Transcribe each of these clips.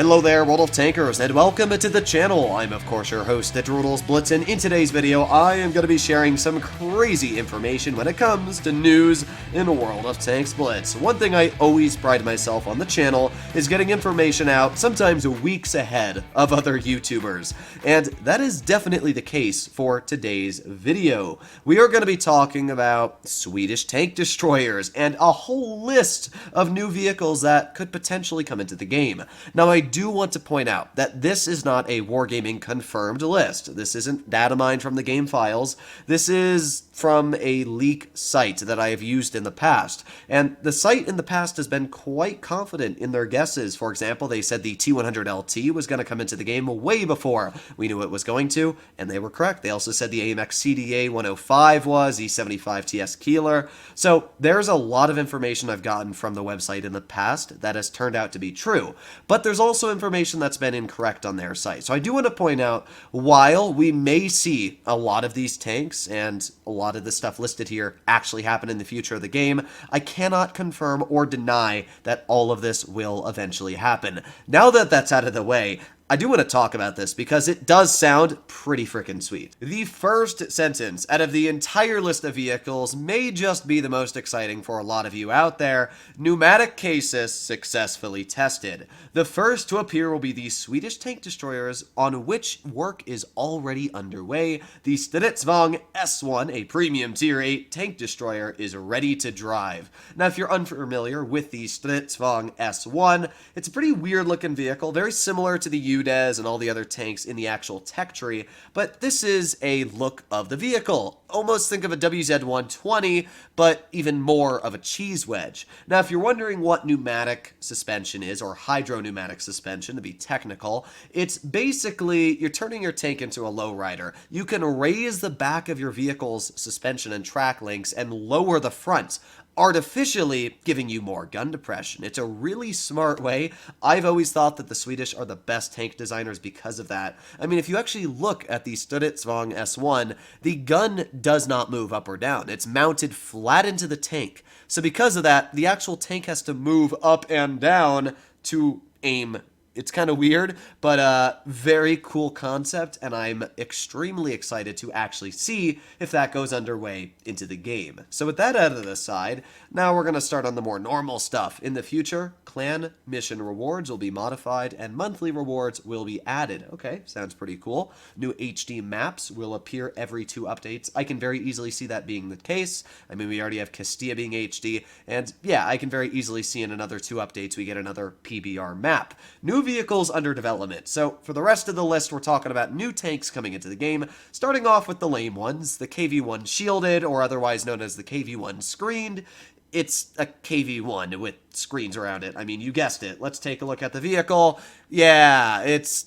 Hello there, World of Tankers, and welcome to the channel. I'm of course your host, the Droodles Blitz, and in today's video I am going to be sharing some crazy information when it comes to news in World of Tanks Blitz. One thing I always pride myself on the channel is getting information out sometimes weeks ahead of other YouTubers, and that is definitely the case for today's video. We are going to be talking about Swedish tank destroyers and a whole list of new vehicles that could potentially come into the game. Now I do want to point out that this is not a Wargaming confirmed list. This isn't data mined from the game files. This is from a leak site that I have used in the past. And the site in the past has been quite confident in their guesses. For example, they said the T100LT was going to come into the game way before we knew it was going to, and they were correct. They also said the AMX CDA 105 was, E75 TS Keeler. So there's a lot of information I've gotten from the website in the past that has turned out to be true. But there's also information that's been incorrect on their site. So I do want to point out, while we may see a lot of these tanks and a lot of the stuff listed here actually happen in the future of the game, I cannot confirm or deny that all of this will eventually happen. Now that that's out of the way, I do want to talk about this because it does sound pretty freaking sweet. The first sentence out of the entire list of vehicles may just be the most exciting for a lot of you out there. Pneumatic cases successfully tested. The first to appear will be the Swedish tank destroyers, on which work is already underway. The Steretzwong S1, a premium tier 8 tank destroyer, is ready to drive. Now, if you're unfamiliar with the Steretzwong S1, it's a pretty weird looking vehicle, very similar to the UDES and all the other tanks in the actual tech tree, but this is a look of the vehicle. Almost think of a WZ120, but even more of a cheese wedge. Now, if you're wondering what pneumatic suspension is, or hydro-pneumatic suspension to be technical, it's basically you're turning your tank into a lowrider. You can raise the back of your vehicle's suspension and track links and lower the front, artificially giving you more gun depression. It's a really smart way. I've always thought that the Swedish are the best tank designers because of that. I mean, if you actually look at the Steretzwong S1, the gun does not move up or down. It's mounted flat into the tank. So because of that, the actual tank has to move up and down to aim. It's kind of weird, but very cool concept, and I'm extremely excited to actually see if that goes underway into the game. So with that out of the side, now we're going to start on the more normal stuff. In the future, clan mission rewards will be modified, and monthly rewards will be added. Okay, sounds pretty cool. New HD maps will appear every 2 updates. I can very easily see that being the case. I mean, we already have Castilla being HD, and yeah, I can very easily see in another 2 updates we get another PBR map. New vehicles under development. So for the rest of the list, we're talking about new tanks coming into the game, starting off with the lame ones, the KV-1 shielded, or otherwise known as the KV-1 screened. It's a KV-1 with screens around it. I mean, you guessed it. Let's take a look at the vehicle. It's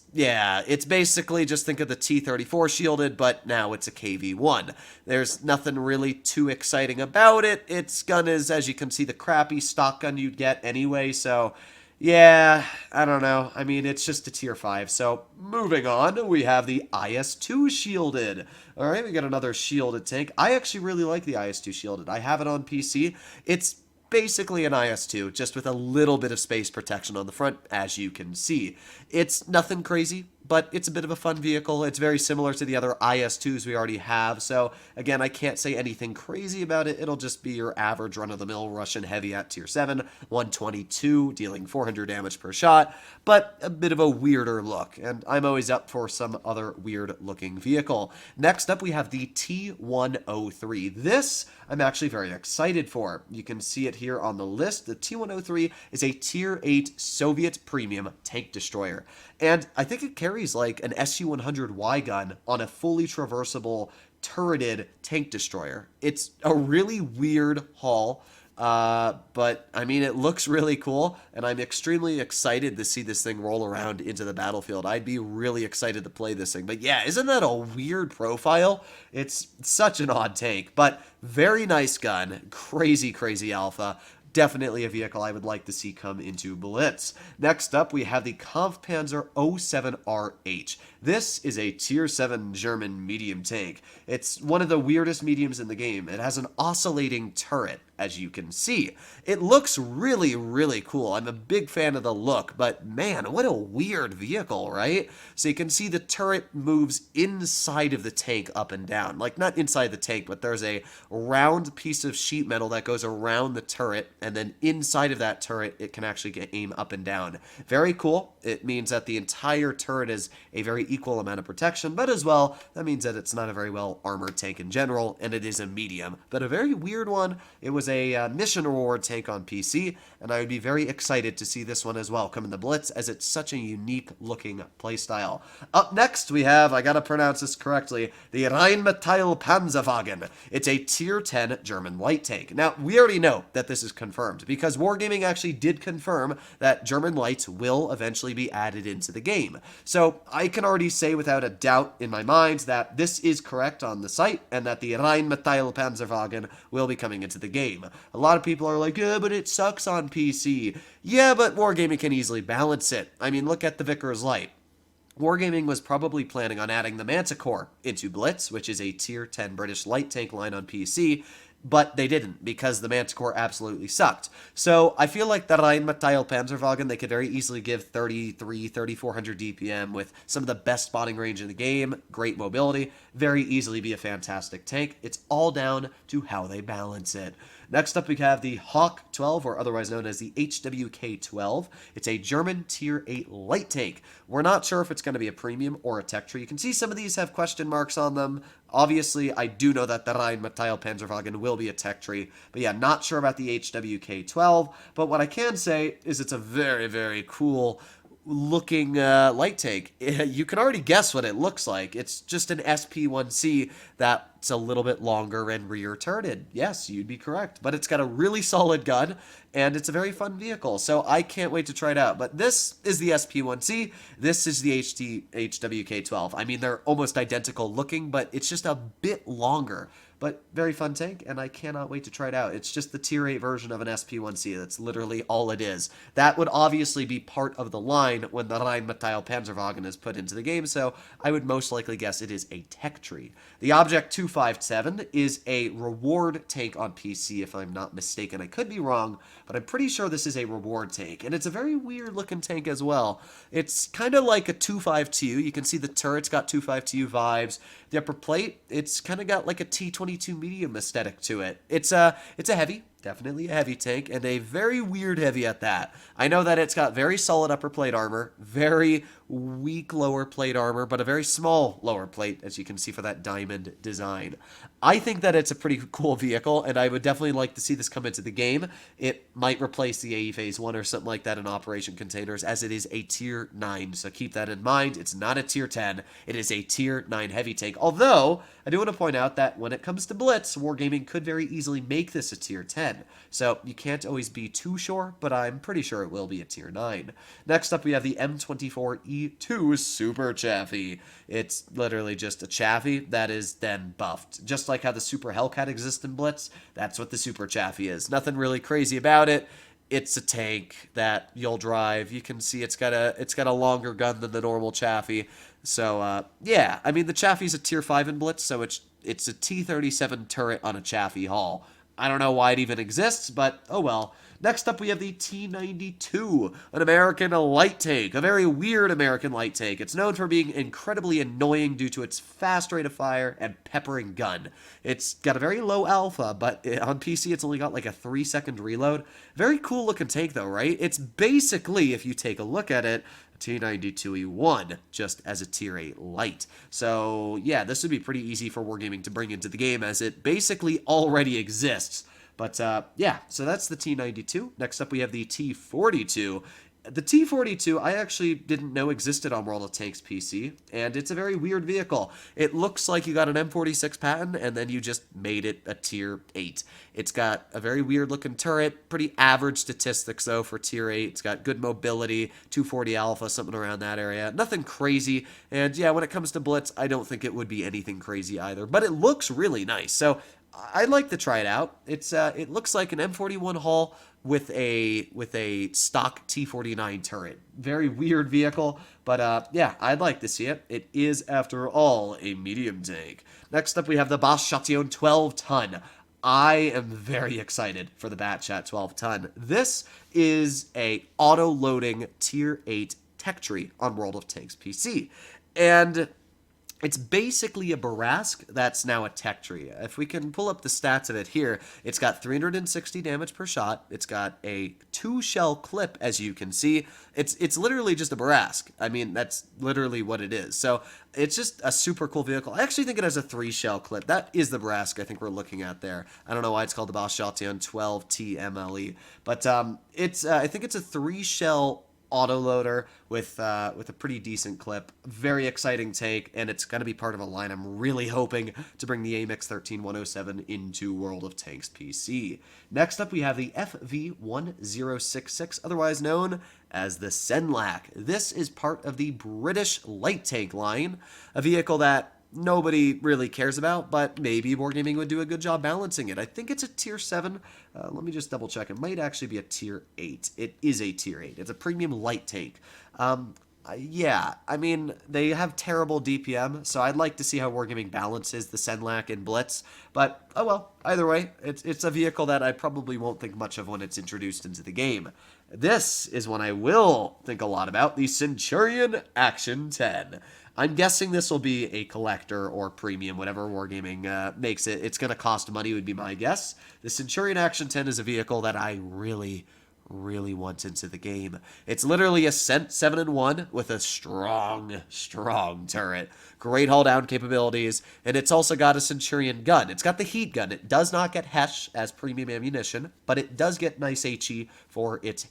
basically, just think of the T-34 shielded, but now it's a KV-1. There's nothing really too exciting about it. Its gun is, as you can see, the crappy stock gun you'd get anyway, so yeah, I don't know. I mean, it's just a tier 5. So, moving on, we have the IS-2 shielded. Alright, we got another shielded tank. I actually really like the IS-2 shielded. I have it on PC. It's basically an IS-2, just with a little bit of space protection on the front, as you can see. It's nothing crazy, but it's a bit of a fun vehicle. It's very similar to the other IS-2s we already have, so again, I can't say anything crazy about it. It'll just be your average run-of-the-mill Russian heavy at tier 7, 122, dealing 400 damage per shot, but a bit of a weirder look, and I'm always up for some other weird-looking vehicle. Next up, we have the T103. This I'm actually very excited for. You can see it here on the list. The T103 is a tier 8 Soviet premium tank destroyer, and I think it carries like an SU-100Y gun on a fully traversable turreted tank destroyer. It's a really weird haul, but I mean, it looks really cool, and I'm extremely excited to see this thing roll around into the battlefield. I'd be really excited to play this thing. But yeah, isn't that a weird profile? It's such an odd tank, but very nice gun. Crazy, crazy alpha. Definitely a vehicle I would like to see come into Blitz. Next up, we have the Conf Panzer 07RH. This is a tier 7 German medium tank. It's one of the weirdest mediums in the game. It has an oscillating turret. as you can see. It looks really, really cool. I'm a big fan of the look, but man, what a weird vehicle, right? So you can see the turret moves inside of the tank up and down. Like, not inside the tank, but there's a round piece of sheet metal that goes around the turret, and then inside of that turret, it can actually aim up and down. Very cool. It means that the entire turret is a very equal amount of protection, but as well, that means that it's not a very well armored tank in general, and it is a medium, but a very weird one. It was a mission reward tank on PC, and I would be very excited to see this one as well come in the Blitz, as it's such a unique looking playstyle. Up next, we have, I gotta pronounce this correctly, the Rheinmetall Panzerfagen. It's a tier 10 German light tank. Now, we already know that this is confirmed, because Wargaming actually did confirm that German lights will eventually be added into the game. So, I can already say without a doubt in my mind that this is correct on the site, and that the Rheinmetall Panzerfagen will be coming into the game. A lot of people are like, yeah, but it sucks on PC. Yeah, but Wargaming can easily balance it. I mean, look at the Vickers Light. Wargaming was probably planning on adding the Manticore into Blitz, which is a tier 10 British light tank line on PC, but they didn't, because the Manticore absolutely sucked. So I feel like the Rheinmetall Panzerwagen, they could very easily give 3,400 DPM with some of the best spotting range in the game, great mobility, very easily be a fantastic tank. It's all down to how they balance it. Next up, we have the Hawk 12, or otherwise known as the HWK 12. It's a German tier 8 light tank. We're not sure if it's going to be a premium or a tech tree. You can see some of these have question marks on them. Obviously, I do know that the Rheinmetall Panzerwagen will be a tech tree, but yeah, not sure about the HWK 12. But what I can say is it's a very, very cool looking light tank. You can already guess what it looks like. It's just an SP1C that's a little bit longer and rear turreted. Yes, you'd be correct. But it's got a really solid gun, and it's a very fun vehicle. So I can't wait to try it out. But this is the SP1C. This is the HWK12. I mean, they're almost identical looking, but it's just a bit longer. But very fun tank, and I cannot wait to try it out. It's just the tier 8 version of an SP1C. That's literally all it is. That would obviously be part of the line when the Rheinmetall Panzerwagen is put into the game, so I would most likely guess it is a tech tree. The Object 257 is a reward tank on PC, if I'm not mistaken. I could be wrong, but I'm pretty sure this is a reward tank, and it's a very weird looking tank as well. It's kind of like a 252. You can see the turret's got 252 vibes. The upper plate, it's kind of got like a T-22 medium aesthetic to it. It's a heavy, definitely a heavy tank, and a very weird heavy at that. I know that it's got very solid upper plate armor, very weak lower plate armor, but a very small lower plate, as you can see for that diamond design. I think that it's a pretty cool vehicle, and I would definitely like to see this come into the game. It might replace the AE Phase 1 or something like that in Operation Containers, as it is a Tier 9, so keep that in mind. It's not a Tier 10, it is a Tier 9 heavy tank, although I do want to point out that when it comes to Blitz, Wargaming could very easily make this a Tier 10, so you can't always be too sure, but I'm pretty sure it will be a Tier 9. Next up, we have the M24 E2 Super Chaffey. It's literally just a Chaffey that is then buffed. Just like how the Super Hellcat exists in Blitz, that's what the Super Chaffey is. Nothing really crazy about it. It's a tank that you'll drive. You can see it's got a longer gun than the normal Chaffey. So yeah, I mean the Chaffey's a tier 5 in Blitz, so it's a T-37 turret on a Chaffey hull. I don't know why it even exists, but oh well. Next up, we have the T-92, an American light tank, a very weird American light tank. It's known for being incredibly annoying due to its fast rate of fire and peppering gun. It's got a very low alpha, but on PC it's only got like a 3-second reload. Very cool looking tank though, right? It's basically, if you take a look at it, T-92 E1, just as a tier 8 light. So yeah, this would be pretty easy for Wargaming to bring into the game, as it basically already exists. But yeah, so that's the T-92. Next up, we have the T-42. The T-42, I actually didn't know existed on World of Tanks PC, and it's a very weird vehicle. It looks like you got an M46 patent, and then you just made it a Tier 8. It's got a very weird-looking turret, pretty average statistics, though, for Tier 8. It's got good mobility, 240 alpha, something around that area. Nothing crazy, and yeah, when it comes to Blitz, I don't think it would be anything crazy either, but it looks really nice, so I'd like to try it out. It looks like an M41 hull with a stock T49 turret. Very weird vehicle, but yeah, I'd like to see it. It is, after all, a medium tank. Next up, we have the Bosch Chatillon 12-ton. I am very excited for the Batchat 12-ton. This is a auto-loading Tier 8 tech tree on World of Tanks PC. And it's basically a Barask that's now a tech tree. If we can pull up the stats of it here, it's got 360 damage per shot. It's got a 2-shell clip, as you can see. It's literally just a Barask. I mean, that's literally what it is. So it's just a super cool vehicle. I actually think it has a 3-shell clip. That is the Barask I think we're looking at there. I don't know why it's called the Bastian 12T MLE, but I think it's a 3-shell autoloader with a pretty decent clip. Very exciting take, and it's going to be part of a line I'm really hoping to bring the AMX 13107 into World of Tanks PC. Next up, we have the FV1066, otherwise known as the Senlac. This is part of the British light tank line, a vehicle that nobody really cares about, but maybe Wargaming would do a good job balancing it. I think it's a Tier 7. Let me just double check. It might actually be a Tier 8. It is a Tier 8. It's a premium light tank. Yeah, I mean, they have terrible DPM, so I'd like to see how Wargaming balances the Senlac and Blitz, but oh well, either way, it's a vehicle that I probably won't think much of when it's introduced into the game. This is one I will think a lot about, the Centurion Action 10. I'm guessing this will be a collector or premium, whatever Wargaming makes it. It's going to cost money, would be my guess. The Centurion Action 10 is a vehicle that I really want into the game. It's literally a Cent 7-in-1 with a strong turret. Great hull down capabilities, and it's also got a Centurion gun. It's got the heat gun. It does not get HESH as premium ammunition, but it does get nice HE for its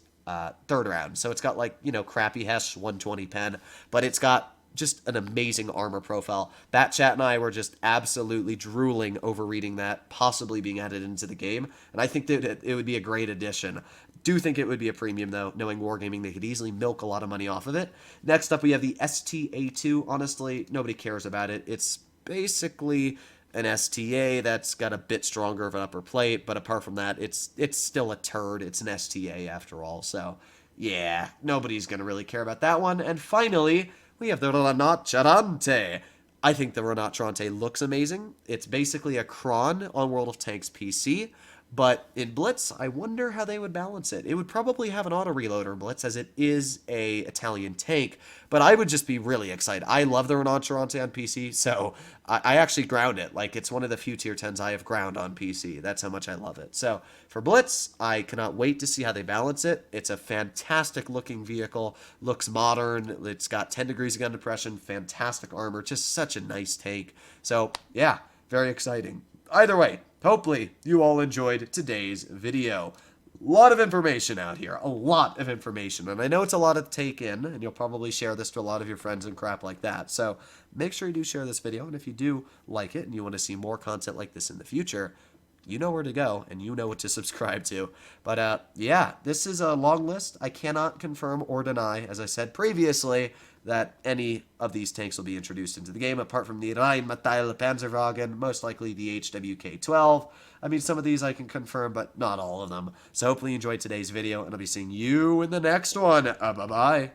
third round. So it's got, like, you know, crappy HESH 120 pen, but it's got just an amazing armor profile. Batchat and I were just absolutely drooling over reading that, possibly being added into the game, and I think that it would be a great addition. Do think it would be a premium, though, knowing Wargaming, they could easily milk a lot of money off of it. Next up, we have the STA2. Honestly, nobody cares about it. It's basically an STA that's got a bit stronger of an upper plate, but apart from that, it's still a turd. It's an STA after all, so yeah, nobody's going to really care about that one. And finally, we have the Rinocerante. I think the Rinocerante looks amazing. It's basically a Kron on World of Tanks PC, but in Blitz, I wonder how they would balance it. It would probably have an auto-reloader Blitz, as it is a Italian tank, but I would just be really excited. I love the Rinocerante on PC, so I actually ground it. Like, it's one of the few Tier 10s I have ground on PC. That's how much I love it. So, for Blitz, I cannot wait to see how they balance it. It's a fantastic-looking vehicle. Looks modern. It's got 10 degrees of gun depression, fantastic armor, just such a nice tank. So, yeah, very exciting. Either way, hopefully you all enjoyed today's video. A lot of information out here, a lot of information, and I know it's a lot to take in, and you'll probably share this to a lot of your friends and crap like that, so make sure you do share this video, and if you do like it and you want to see more content like this in the future, you know where to go, and you know what to subscribe to. But yeah, this is a long list. I cannot confirm or deny, as I said previously, that any of these tanks will be introduced into the game, apart from the Untitled Panzerfagen, most likely the HWK-12. I mean, some of these I can confirm, but not all of them. So hopefully you enjoyed today's video, and I'll be seeing you in the next one. Bye-bye.